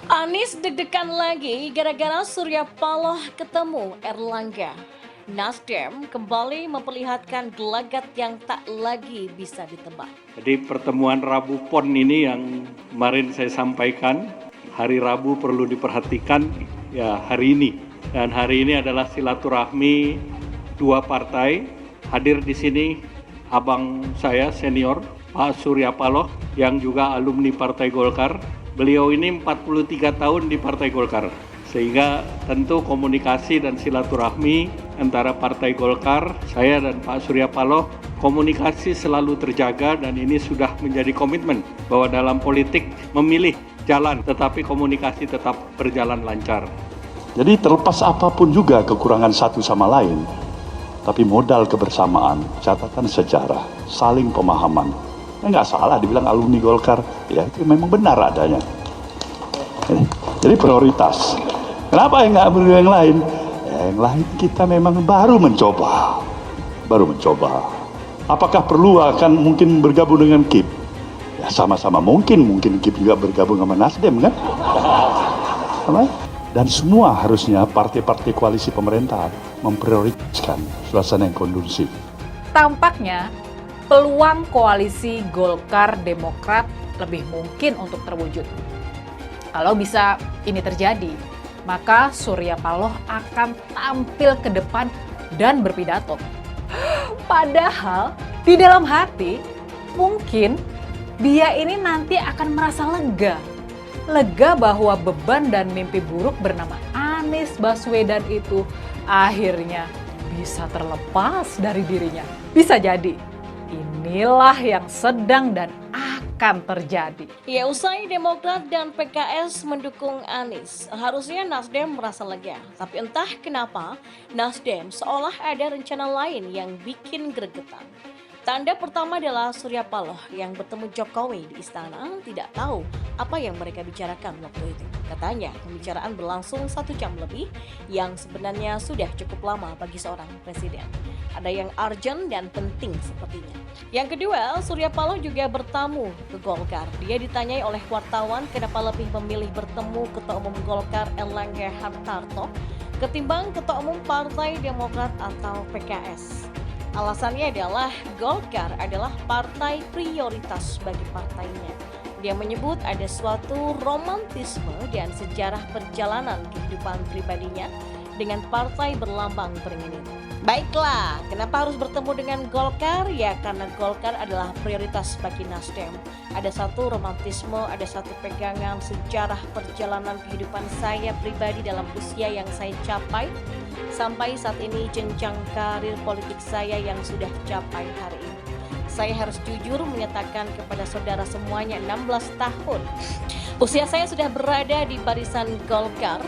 Anies deg-degan lagi gara-gara Surya Paloh ketemu Erlangga. Nasdem kembali memperlihatkan gelagat yang tak lagi bisa ditebak. Jadi pertemuan Rabu PON ini yang kemarin saya sampaikan, hari Rabu perlu diperhatikan ya hari ini. Dan hari ini adalah silaturahmi dua partai. Hadir di sini abang saya senior, Pak Surya Paloh, yang juga alumni Partai Golkar. Beliau ini 43 tahun di Partai Golkar, sehingga tentu komunikasi dan silaturahmi antara Partai Golkar, saya dan Pak Surya Paloh, komunikasi selalu terjaga dan ini sudah menjadi komitmen bahwa dalam politik memilih jalan, tetapi komunikasi tetap berjalan lancar. Jadi terlepas apapun juga kekurangan satu sama lain, tapi modal kebersamaan, catatan sejarah, saling pemahaman. Nggak salah dibilang alumni Golkar, ya itu memang benar adanya. Jadi prioritas. Kenapa nggak beri yang lain? Yang lain kita memang baru mencoba. Apakah perlu akan mungkin bergabung dengan KIP? Ya sama-sama mungkin KIP juga bergabung sama Nasdem kan? Dan semua harusnya partai-partai koalisi pemerintah memprioritaskan suasana yang kondusif. Tampaknya peluang koalisi Golkar-Demokrat lebih mungkin untuk terwujud. Kalau bisa ini terjadi, maka Surya Paloh akan tampil ke depan dan berpidato. Padahal di dalam hati mungkin dia ini nanti akan merasa lega. Lega bahwa beban dan mimpi buruk bernama Anies Baswedan itu akhirnya bisa terlepas dari dirinya. Bisa jadi inilah yang sedang dan akan terjadi. Ya, usai Demokrat dan PKS mendukung Anies, harusnya Nasdem merasa lega. Tapi entah kenapa, Nasdem seolah ada rencana lain yang bikin gregetan. Tanda pertama adalah Surya Paloh yang bertemu Jokowi di istana tidak tahu apa yang mereka bicarakan waktu itu. Katanya pembicaraan berlangsung 1 jam lebih yang sebenarnya sudah cukup lama bagi seorang presiden. Ada yang urgent dan penting sepertinya. Yang kedua, Surya Paloh juga bertamu ke Golkar. Dia ditanyai oleh wartawan kenapa lebih memilih bertemu Ketua Umum Golkar Erlangga Hartarto ketimbang Ketua Umum Partai Demokrat atau PKS. Alasannya adalah Golkar adalah partai prioritas bagi partainya. Dia menyebut ada suatu romantisme dan sejarah perjalanan kehidupan pribadinya dengan partai berlambang beringin itu. Baiklah, kenapa harus bertemu dengan Golkar? Ya karena Golkar adalah prioritas bagi Nasdem. Ada satu romantisme, ada satu pegangan sejarah perjalanan kehidupan saya pribadi dalam usia yang saya capai. Sampai saat ini jenjang karir politik saya yang sudah capai hari ini. Saya harus jujur menyatakan kepada saudara semuanya 16 tahun. Usia saya sudah berada di barisan Golkar.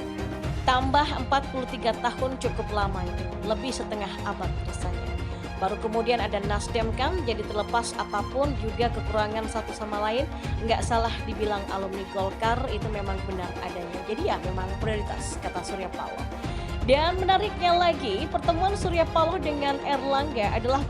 Tambah 43 tahun cukup lama itu, lebih setengah abad rasanya. Baru kemudian ada Nasdem kan, jadi terlepas apapun juga kekurangan satu sama lain, nggak salah dibilang alumni Golkar itu memang benar adanya. Jadi ya memang prioritas, kata Surya Paloh. Dan menariknya lagi, pertemuan Surya Paloh dengan Erlangga adalah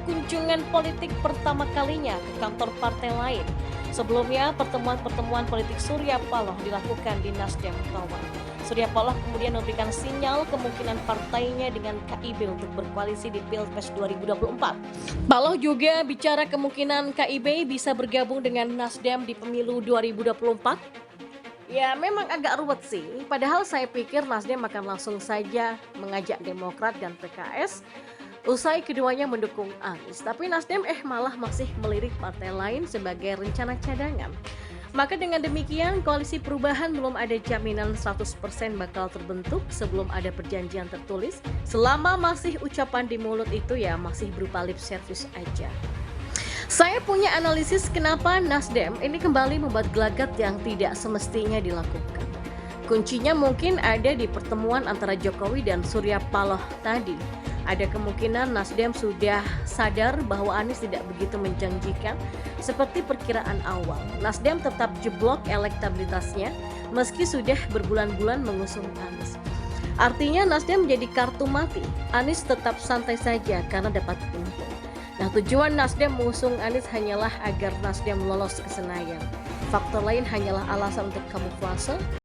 kunjungan politik pertama kalinya ke kantor partai lain. Sebelumnya, pertemuan politik Surya Paloh dilakukan di Nasdem Tower. Surya Paloh kemudian memberikan sinyal kemungkinan partainya dengan KIB untuk berkoalisi di Pilpres 2024. Paloh juga bicara kemungkinan KIB bisa bergabung dengan Nasdem di pemilu 2024. Ya memang agak ruwet sih, padahal saya pikir Nasdem akan langsung saja mengajak Demokrat dan PKS usai keduanya mendukung Anies. Tapi Nasdem malah masih melirik partai lain sebagai rencana cadangan. Maka dengan demikian koalisi perubahan belum ada jaminan 100% bakal terbentuk sebelum ada perjanjian tertulis. Selama masih ucapan di mulut itu ya masih berupa lip service aja. Saya punya analisis kenapa Nasdem ini kembali membuat gelagat yang tidak semestinya dilakukan. Kuncinya mungkin ada di pertemuan antara Jokowi dan Surya Paloh tadi. Ada kemungkinan Nasdem sudah sadar bahwa Anies tidak begitu menjanjikan seperti perkiraan awal. Nasdem tetap jeblok elektabilitasnya meski sudah berbulan-bulan mengusung Anies. Artinya Nasdem menjadi kartu mati. Anies tetap santai saja karena dapat untung. Nah, tujuan Nasdem mengusung Anies hanyalah agar Nasdem lolos ke Senayan. Faktor lain hanyalah alasan untuk kamuflase